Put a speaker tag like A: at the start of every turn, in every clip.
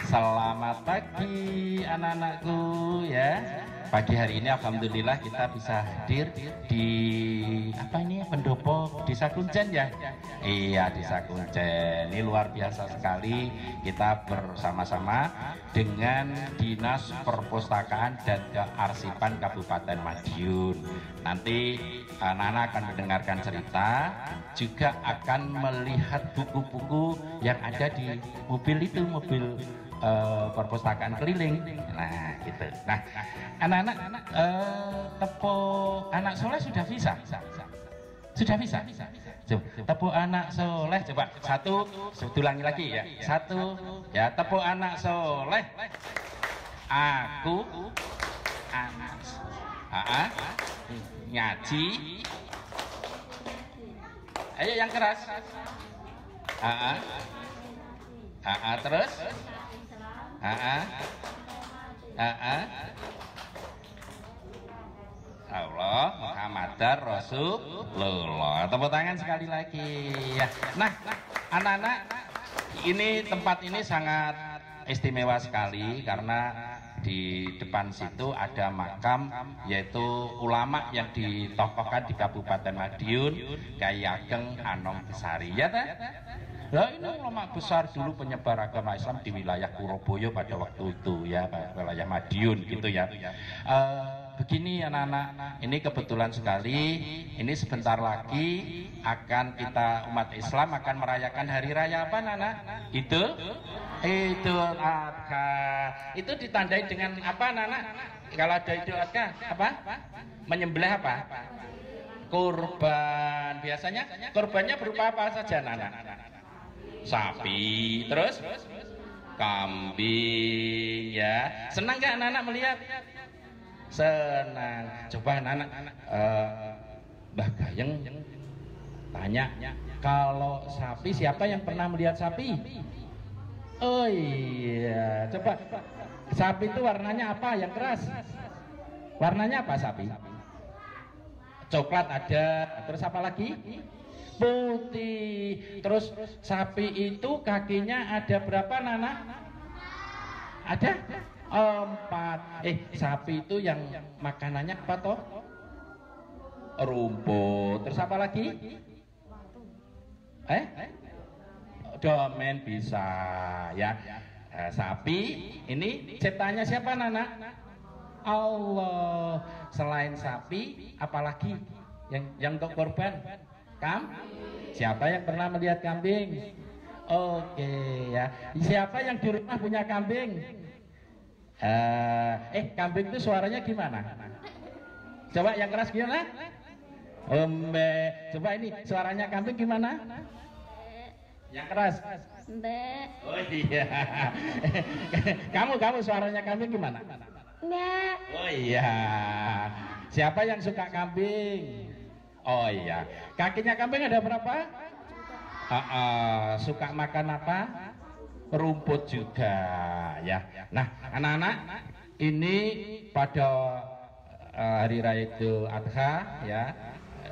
A: Selamat pagi anak-anakku ya. Pagi hari ini alhamdulillah kita bisa hadir di apa ini pendopo Desa Kuncen ya. Iya, Desa Kuncen. Ini luar biasa sekali, kita bersama-sama dengan Dinas Perpustakaan dan Kearsipan Kabupaten Madiun. Nanti anak-anak akan mendengarkan cerita, juga akan melihat buku-buku yang ada di mobil itu, mobil perpustakaan keliling. Nah gitu. Nah anak-anak tepuk anak soleh sudah bisa? Sudah bisa? Coba, tepuk anak soleh, coba satu, ulangi lagi ya, satu ya, tepuk anak soleh. Aku anak ngaji. Ayo yang keras. Terus Allah Muhammadar Rasulullah. Tepuk tangan sekali lagi ya. Nah anak-anak, ini tempat ini sangat istimewa sekali karena di depan situ ada makam, yaitu ulama yang ditokohkan di Kabupaten Madiun, Kyai Ageng Anom Besari ya ta? Nah ini ulama besar dulu penyebar agama Islam di wilayah Kuroboyo pada waktu itu ya, wilayah Madiun gitu ya. Begini anak-anak, ini kebetulan sekali, ini sebentar lagi akan kita umat Islam akan merayakan hari raya apa anak? Idul Adha. Itu ditandai dengan apa anak-anak? Kalau ada Idul Adha apa? Menyembelih apa? Kurban. Biasanya kurbannya berupa apa saja anak-anak? Sapi, terus kambing ya. Senang gak anak-anak melihat? Senang. Coba anak-anak Mbah Gayeng tanya, kalau sapi siapa yang pernah melihat sapi? Oh iya, coba sapi itu warnanya apa yang keras? Warnanya apa sapi? Coklat ada, terus apa lagi? Putih. Terus sapi itu kakinya ada berapa Nana? Ada 4. Sapi itu yang makanannya apa toh? Rumput. Terus apa lagi? Domen bisa ya. Sapi ini ciptanya siapa Nana? Allah. Selain sapi apalagi yang untuk korban? Siapa yang pernah melihat kambing? Oke ya. Siapa yang di rumah punya kambing? Kambing itu suaranya gimana? Coba yang keras gimana? Coba ini suaranya kambing gimana? Yang keras? Oh iya. Kamu suaranya kambing gimana? Oh iya. Siapa yang suka kambing? Oh iya. Kakinya kambing ada berapa? Suka makan apa? Rumput juga ya. Nah anak-anak, ini pada hari raya Idul Adha ya,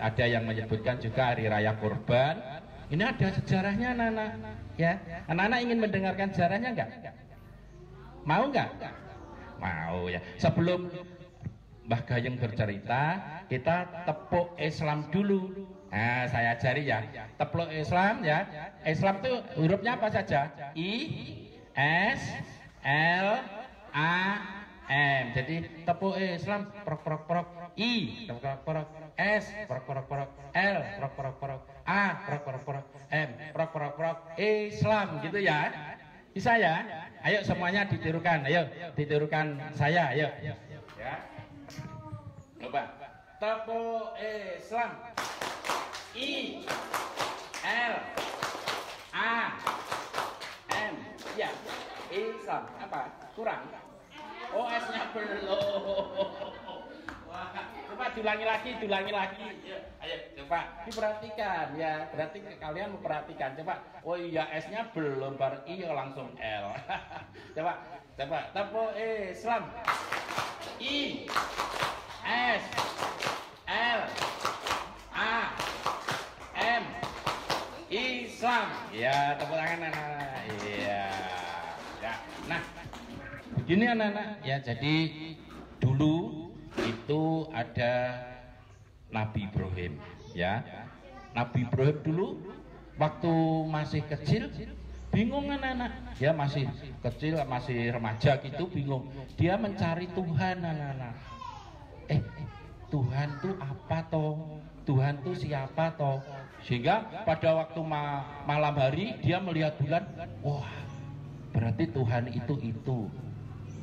A: ada yang menyebutkan juga hari raya kurban. Ini ada sejarahnya anak-anak ya. Anak-anak ingin mendengarkan sejarahnya enggak? Mau enggak? Mau ya. Sebelum Mbah Gayeng bercerita, kita tepuk Islam dulu. Nah, saya ajari ya. Tepuk Islam ya. Islam itu hurufnya apa saja? I, S, L, A, M. Jadi tepuk Islam, prok prok prok. I, prok prok prok. S, prok prok prok. L, prok prok prok. A, prok prok prok. M, prok prok prok. Islam gitu ya. Bisa ya? Ayo semuanya ditirukan. Ayo ditirukan saya. Ayo. Ya. Coba. Tepuk Islam. I, L, A, M. Ya. Islam. Apa? Kurang? Oh, S-nya belum. Wah, coba diulangi lagi. Ayo, coba diperhatikan ya. Berarti kalian memperhatikan. Coba. Oh iya, S-nya belum, baru I langsung L. Coba. Tepuk Islam. I, S, L, A, M. Islam. Ya, tepuk tangan anak. Iya. Ya. Nah, begini anak-anak ya, jadi dulu itu ada Nabi Ibrahim ya. Nabi Ibrahim dulu waktu masih kecil bingung anak-anak ya, masih kecil, masih remaja gitu, bingung. Dia mencari Tuhan anak-anak. Tuhan tuh apa toh? Tuhan tuh siapa toh? Sehingga pada waktu malam hari dia melihat bulan, wah, berarti Tuhan itu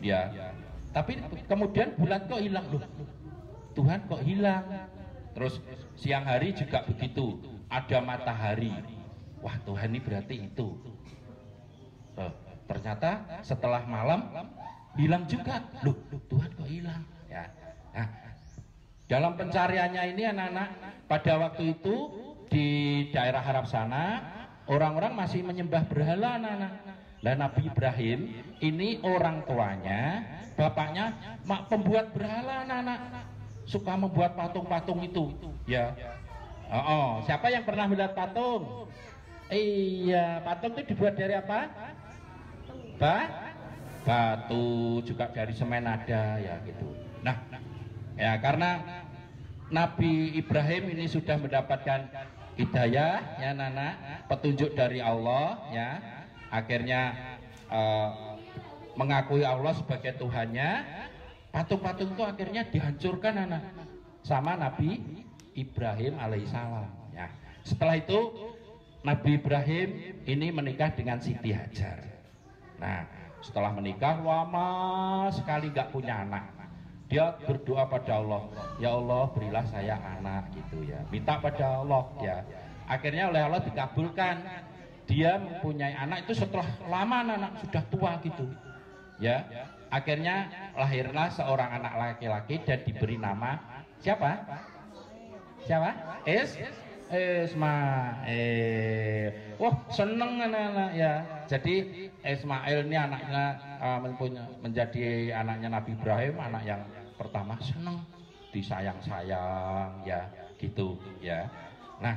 A: ya. Tapi kemudian bulan kok hilang loh. Tuhan kok hilang. Terus siang hari juga begitu, ada matahari. Wah, Tuhan ini berarti itu. Ternyata setelah malam hilang juga. Loh, Tuhan kok hilang? Ya. Nah, dalam pencariannya ini anak-anak, pada waktu itu di daerah Arab sana orang-orang masih menyembah berhala anak-anak. Dan Nabi Ibrahim ini orang tuanya, bapaknya pembuat berhala anak-anak, suka membuat patung-patung itu ya. Siapa yang pernah melihat patung? Iya, patung itu dibuat dari apa? Batu, juga dari semen ada ya gitu. Nah ya, karena Nabi Ibrahim ini sudah mendapatkan hidayah ya anak-anak, petunjuk dari Allah ya, akhirnya mengakui Allah sebagai Tuhannya. Patung-patung itu akhirnya dihancurkan anak sama Nabi Ibrahim alaihissalam ya. Setelah itu Nabi Ibrahim ini menikah dengan Siti Hajar. Nah, setelah menikah lama sekali nggak punya anak, dia berdoa pada Allah, ya Allah berilah saya anak gitu ya, minta pada Allah ya. Akhirnya oleh Allah dikabulkan, dia mempunyai anak itu setelah lama anak sudah tua gitu ya. Akhirnya lahirlah seorang anak laki-laki dan diberi nama siapa? Ismail. Wah, seneng anak-anak ya. Jadi Ismail ini anaknya menjadi anaknya Nabi Ibrahim, anak yang pertama, seneng, disayang-sayang ya gitu ya. Nah,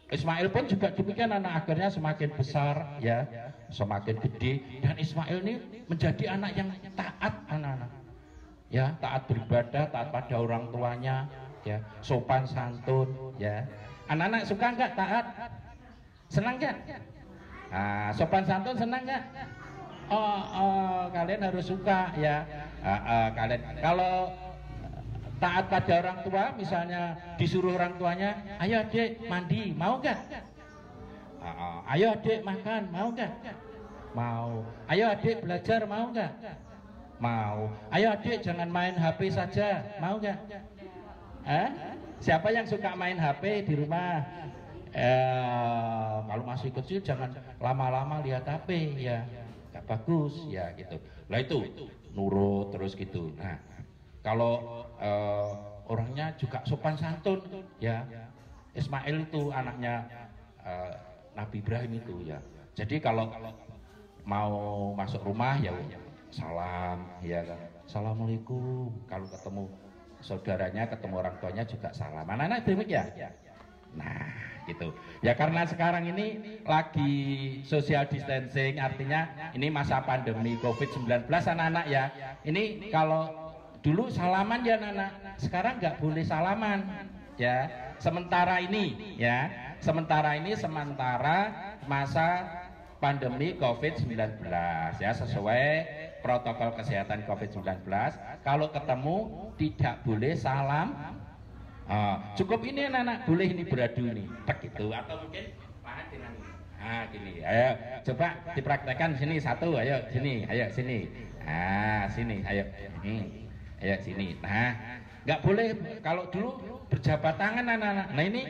A: Ismail pun juga demikian anak, akhirnya semakin besar ya, semakin gede, dan Ismail ini menjadi anak yang taat anak-anak ya, taat beribadah, taat pada orang tuanya ya, sopan santun ya. Anak-anak suka nggak taat? Senang nggak? Nah, sopan santun senang nggak? Kalian harus suka ya. Kalian kalau taat pada orang tua, misalnya disuruh orang tuanya, ayo adik mandi, mau nggak? Ayo adik makan, mau nggak? Mau. Ayo adik belajar, mau nggak? Mau. Ayo adik jangan main HP saja, mau nggak? Siapa yang suka main HP di rumah? Kalau masih kecil jangan lama-lama lihat HP ya, nggak bagus ya gitu. Lah itu nurut terus gitu. Nah, kalau orangnya juga sopan santun ya, Ismail itu anaknya Nabi Ibrahim itu ya. Jadi kalau mau masuk rumah ya salam ya kan, assalamualaikum. Kalau ketemu saudaranya, ketemu orang tuanya juga salam. Anak-anak demikian ya. Nah gitu ya, karena sekarang ini lagi social distancing, artinya ini masa pandemi COVID-19 anak-anak ya. Ini kalau dulu salaman ya anak-anak, sekarang nggak boleh salaman ya. Sementara ini ya, sementara masa pandemi COVID-19 ya, sesuai protokol kesehatan COVID-19. Kalau ketemu tidak boleh salam. Cukup ini anak-anak, boleh ini beradu nih, begitu, atau mungkin dengan gini. Ayo coba dipraktekkan sini satu, ayo sini, sini, ayo. Ayo sini. Nah, nggak boleh kalau dulu berjabat tangan anak-anak. Nah ini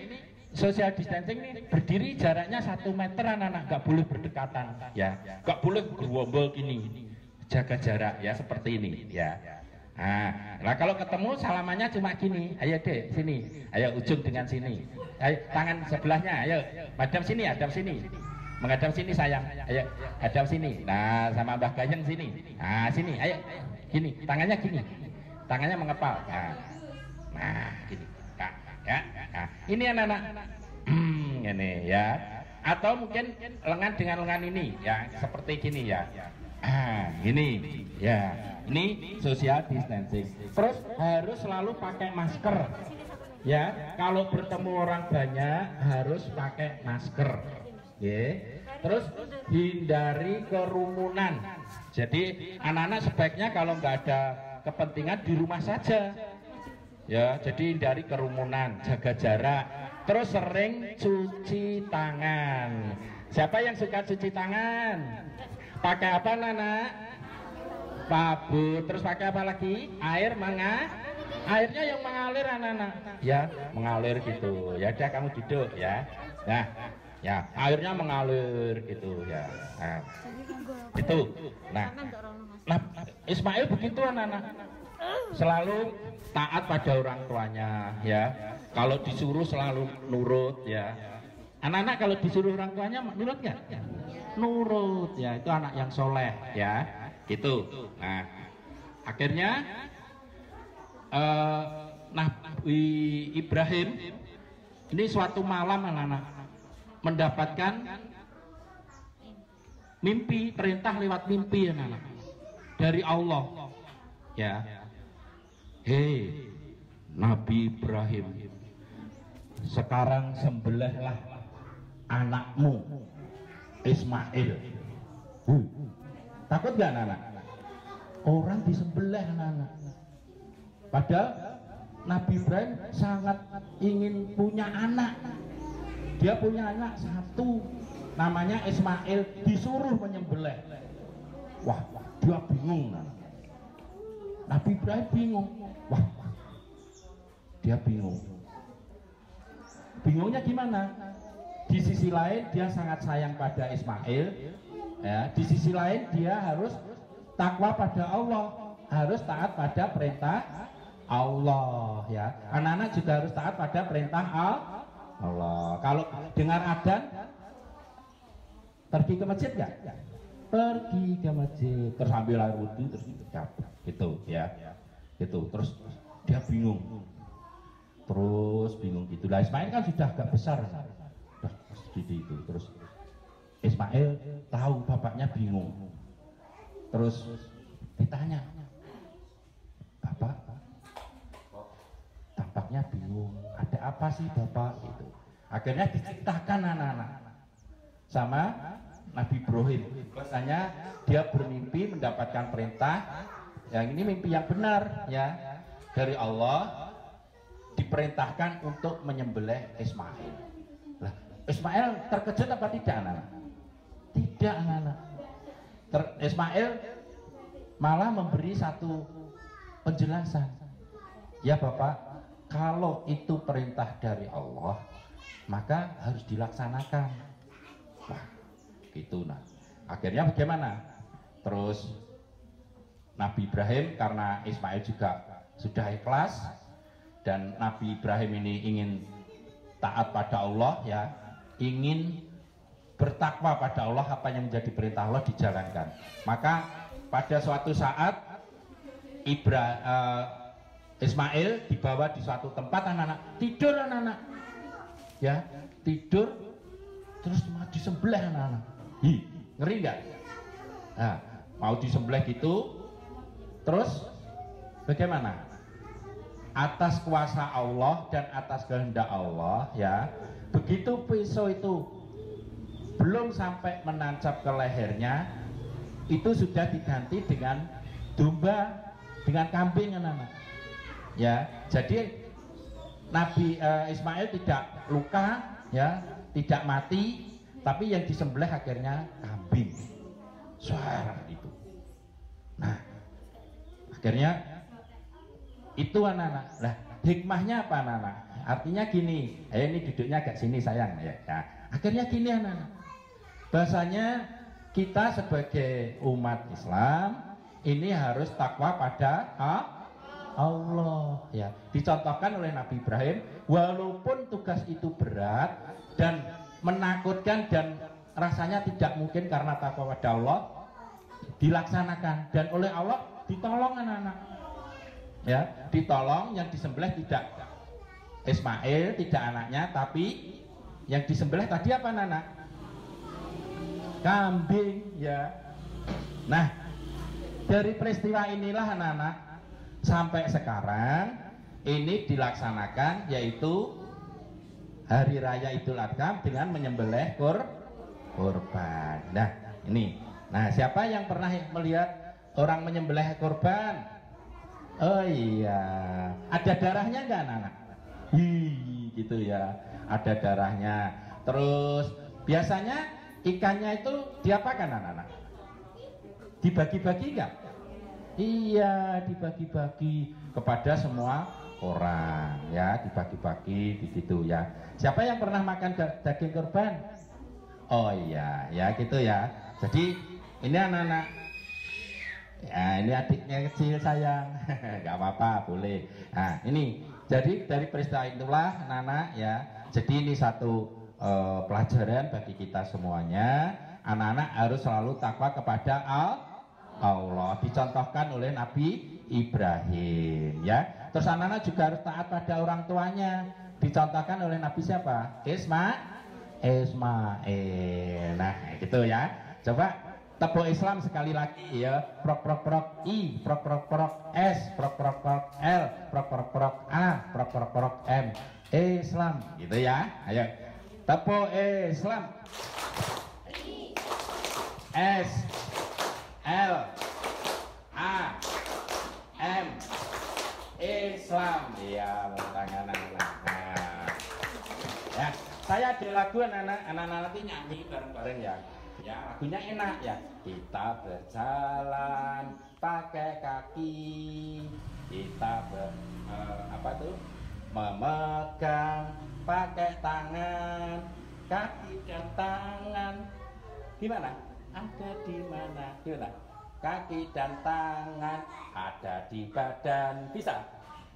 A: social distancing ini berdiri jaraknya 1 meter anak-anak, nggak boleh berdekatan ya, nggak boleh gerombol gini, jaga jarak ya seperti ini ya. Nah kalau ketemu salamannya cuma gini, ayo dek sini, ayo ujung dengan sini, ayo tangan sebelahnya, ayo hadap sini, menghadap sini sayang, ayo hadap sini. Nah sama Mbah Gayeng sini, nah sini, ayo gini, tangannya mengepal. Nah gini, ya. Nah, ini anak-anak, ini ya. Atau mungkin lengan dengan lengan ini, ya, seperti gini ya. Ini ya, ini social distancing. Terus harus selalu pakai masker. Ya, kalau bertemu orang banyak harus pakai masker. Ya. Terus hindari kerumunan. Jadi anak-anak sebaiknya kalau nggak ada kepentingan di rumah saja. Ya, jadi hindari kerumunan, jaga jarak. Terus sering cuci tangan. Siapa yang suka cuci tangan? Pakai apa, Nana? Sabun. Terus pakai apa lagi? Air airnya yang mengalir, anak-anak. Ya, mengalir gitu. Ya udah, kamu duduk ya. Nah, ya, airnya mengalir gitu ya. Nah, itu. Nah, Ismail begitu, anak-anak. Selalu taat pada orang tuanya ya. Kalau disuruh selalu nurut ya. Anak-anak kalau disuruh orang tuanya nurut nggak? Nurut ya, itu anak yang soleh ya. Gitu. Nah, akhirnya Nabi Ibrahim ini suatu malam anak-anak mendapatkan mimpi, perintah lewat mimpi anak-anak dari Allah ya. Hei Nabi Ibrahim, sekarang sembelihlah anakmu Ismail. Takut gak anak-anak? Orang disembelih anak-anak. Padahal Nabi Ibrahim sangat ingin punya anak. Dia punya anak satu, namanya Ismail, disuruh menyembelih. Wah, dia bingung. Nabi Ibrahim bingung. Wah, dia bingung. Bingungnya gimana? Di sisi lain dia sangat sayang pada Ismail, ya. Di sisi lain dia harus takwa pada Allah, harus taat pada perintah Allah, ya. Anak-anak juga harus taat pada perintah Allah. Kalau dengar adzan, pergi ke masjid nggak? Pergi ke masjid, terus ambil air wudhu, terus gitu, ya. Gitu, terus dia bingung. Terus bingung gitu. Lah Ismail kan sudah agak besar, udah segede itu. Terus Ismail tahu bapaknya bingung. Terus ditanya, Bapak, tampaknya bingung. Ada apa sih Bapak? Gitu. Akhirnya diceritakan anak-anak sama Nabi Ibrahim. Bahasanya dia bermimpi mendapatkan perintah. Yang ini mimpi yang benar ya dari Allah. Diperintahkan untuk menyembelih Ismail. Lah, Ismail terkejut apa tidak, anak-anak? Tidak, anak-anak. Ismail malah memberi satu penjelasan. Ya Bapak, kalau itu perintah dari Allah, maka harus dilaksanakan. Wah, gitu. Nah, akhirnya bagaimana? Terus Nabi Ibrahim, karena Ismail juga sudah ikhlas, dan Nabi Ibrahim ini ingin taat pada Allah ya, ingin bertakwa pada Allah, apa yang menjadi perintah Allah dijalankan. Maka pada suatu saat Ismail dibawa di suatu tempat, anak-anak tidur, anak-anak ya, tidur terus mau disembelih, anak-anak. Ngeri nggak? Nah, mau disembelih gitu, terus bagaimana? Atas kuasa Allah dan atas kehendak Allah ya, begitu pisau itu belum sampai menancap ke lehernya, itu sudah diganti dengan domba, dengan kambing, anak-anak ya. Jadi Nabi Ismail tidak luka ya, tidak mati, tapi yang disembelih akhirnya kambing, suara itu. Nah, akhirnya itu, anak-anak. Lah, hikmahnya apa, anak-anak? Artinya gini, ini duduknya agak sini sayang ya. Akhirnya gini, anak-anak. Bahasanya kita sebagai umat Islam ini harus takwa pada Allah ya. Dicontohkan oleh Nabi Ibrahim, walaupun tugas itu berat dan menakutkan dan rasanya tidak mungkin karena takwa pada Allah, dilaksanakan dan oleh Allah ditolong, anak-anak. Ya, ditolong. Yang disembelih tidak Ismail, tidak anaknya, tapi yang disembelih tadi apa, anak? Kambing ya. Nah, dari peristiwa inilah anak-anak sampai sekarang ini dilaksanakan, yaitu Hari Raya Idul Adha dengan menyembelih kurban. Nah, ini. Nah, siapa yang pernah melihat orang menyembelih kurban? Oh iya, ada darahnya enggak anak-anak? Gitu ya, ada darahnya. Terus biasanya ikannya itu diapakan anak-anak? Dibagi-bagi enggak? Iya, dibagi-bagi kepada semua orang ya, dibagi-bagi begitu ya. Siapa yang pernah makan daging kurban? Oh iya, ya gitu ya. Jadi ini anak-anak, ya ini adiknya kecil sayang, nggak apa-apa, boleh. Nah ini, jadi dari peristiwa itulah anak-anak ya. Jadi ini satu pelajaran bagi kita semuanya. Anak-anak harus selalu takwa kepada Allah, dicontohkan oleh Nabi Ibrahim ya. Terus anak-anak juga harus taat pada orang tuanya, dicontohkan oleh Nabi siapa? Ismail. Nah gitu ya. Coba tepuk Islam sekali lagi ya. Prok prok prok I, prok prok prok S, prok prok prok L, prok prok prok A, prok prok prok M. Islam gitu ya. Ayo tepuk Islam. S, L, A, M. Islam. Iya, tangan anak. Ya, saya ada lagu anak-anak nanti nyanyi bareng-bareng ya. Ya, lagunya enak ya. Kita berjalan pakai kaki, kita memegang pakai tangan, kaki dan tangan. Gimana? Ada di mana? Gimana? Kaki dan tangan ada di badan. Bisa?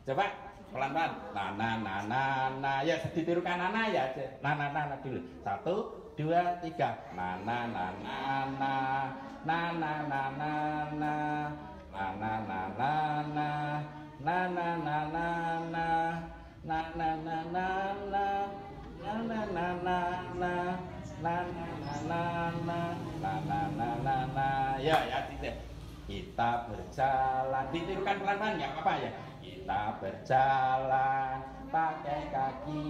A: Coba pelan-pelan. Nana. Ya, ditirukan nana ya. Nana dulu. 1, 2, 3. Nana. Ya, kita berjalan, ditirukan pelan-pelan ya apa ya. Kita berjalan pakai kaki,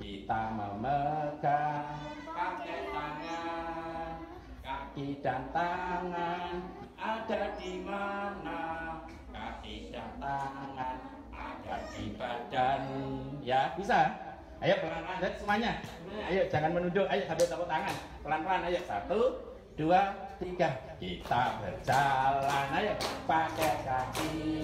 A: kita memegang pakai tangan, kaki dan tangan ada di mana? Kaki dan tangan ada di badan. Ya, bisa? Ayo pelan-pelan semuanya. Ayo jangan menunduk. Ayo sambil tepuk tangan. Pelan-pelan ayo. 1, 2, 3. Kita berjalan ayo pakai kaki,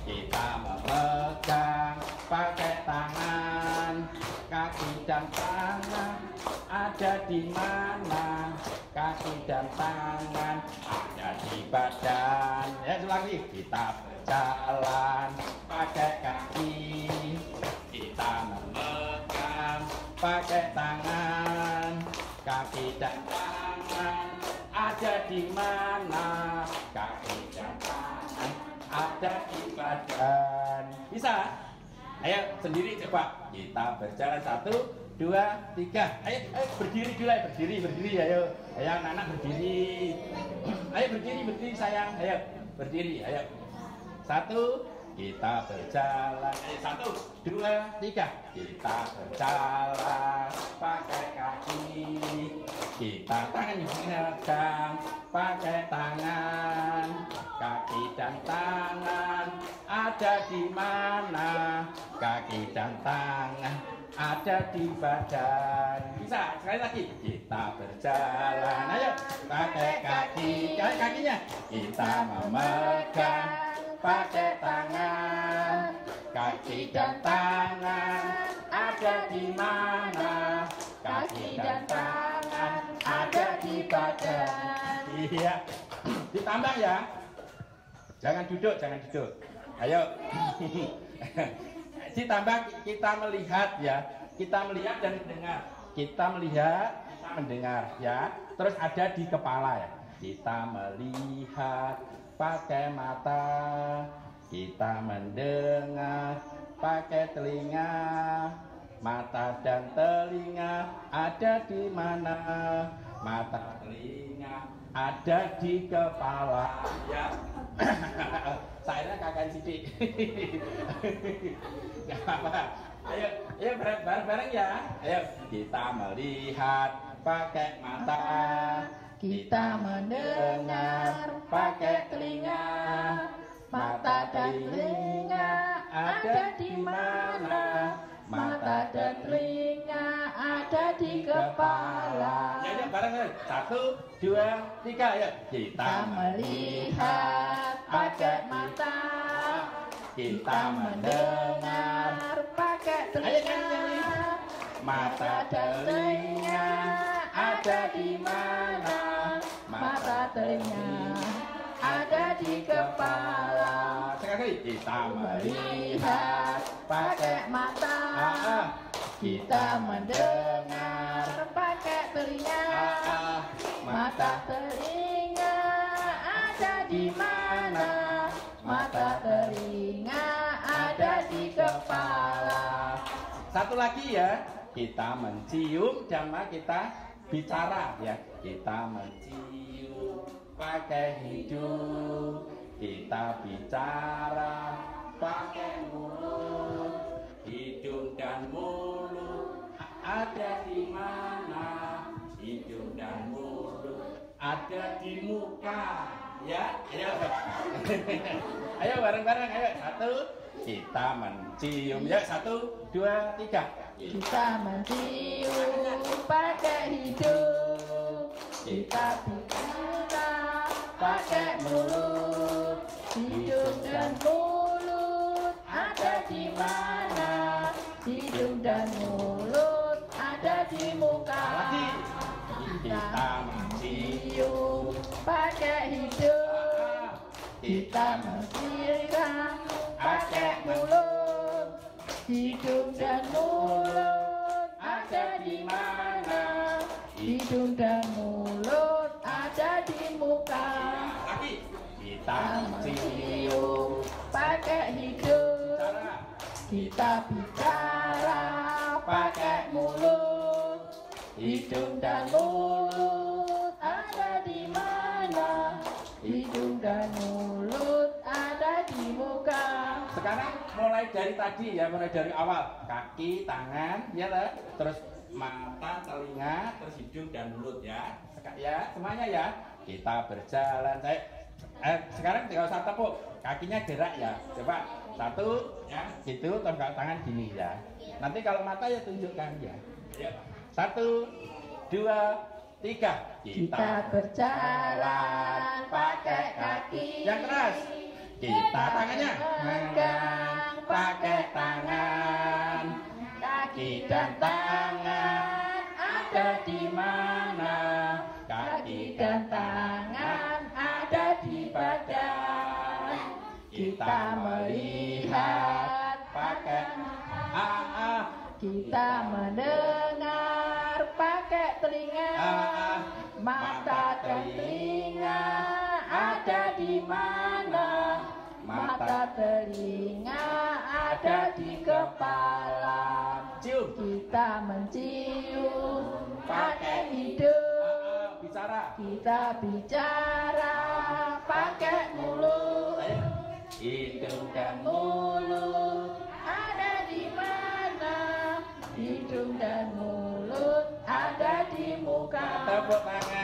A: kita memegang pakai tangan, kaki dan tangan ada di mana? Kaki dan tangan ada di badan. Ya lagi. Kita berjalan pakai kaki, kita memegang pakai tangan, kaki dan tangan ada di mana? Kaki dan tangan ada di badan. Bisa? Ayo sendiri coba. Kita berjalan 1, 2, 3. Ayo berdiri dulu, berdiri. Ayo anak-anak berdiri. Ayo berdiri sayang. Ayo berdiri. Ayo 1. Kita berjalan. 1, 2, 3. Kita berjalan pakai kaki, kita tangan memegang pakai tangan, kaki dan tangan ada di mana? Kaki dan tangan ada di badan. Bisa sekali lagi. Kita berjalan. Ayo pakai kaki, kakinya kita memegang pakai tangan, kaki dan tangan ada di mana? Kaki dan tangan ada di badan. Iya, ditambah ya. Jangan duduk. Ayo. Ditambah kita melihat ya. Kita melihat dan mendengar. Kita melihat, kita mendengar ya. Terus ada di kepala ya. Kita melihat pakai mata, kita mendengar pakai telinga, mata dan telinga ada di mana? mata, telinga, ada di kepala. Ya, saya kakak sidik. Gak apa-apa. Ayo bareng-bareng ya. Ayo kita melihat pakai mata, kita mendengar pakai telinga. Mata dan telinga ada di mana? Mata dan telinga ada di kepala. Ya, bareng. 1, 2, 3, ya. Kita melihat pakai mata, kita mendengar pakai telinga. Mata dan telinga ada di mana? Mata telinga ada di kepala. Sekali kita melihat pakai mata, kita mendengar pakai telinga. Mata telinga ada di mana? Mata telinga ada di kepala. Satu lagi ya, kita mencium sama kita bicara ya. Kita mencium pakai hidung, kita bicara pakai mulut. Hidung dan mulut ada di mana? Hidung dan mulut ada di muka. Ya, ayo. Ayo bareng-bareng, ayo. 1, kita mencium. Ya, 1, 2, 3. Kita mencium pakai hidung, kita bicara pakai mulut. Hidung dan mulut ada di mana? Hidung dan mulut ada di muka. Kita mencium pakai hidung, kita mensiram pakai mulut. Hidung dan mulut ada di mana? Hidung dan mulut ada di muka. Kita mencium pakai hidung, kita bicara pakai mulut. Hidung dan mulut ada di mana? Hidung dan mulut ada di muka. Sekarang mulai dari tadi ya, mulai dari awal. Kaki, tangan, ya lah. Terus mata, telinga, terus hidung dan mulut ya. Ya, semuanya ya. Kita berjalan. Sekarang tidak usah tepuk, kakinya gerak ya. Coba 1, ya, gitu, tongkat tangan gini ya. Nanti kalau mata ya tunjukkan ya. 1, 2, 3. Kita berjalan pakai kaki. Yang keras. Kita tangannya megang pakai tangan. Kaki dan tangan ada di mana? Kaki dan tangan ada di badan. Kita melihat pakai kita mendengar pakai telinga. Mata dan telinga ada di mana? Mata telinga ada di kepala. Cium. Kita mencium pakai hidung. Bicara. Kita bicara pakai mulut. Hidung dan mulut ada di mana? Hidung dan mulut ada di muka. Tepuk tangan.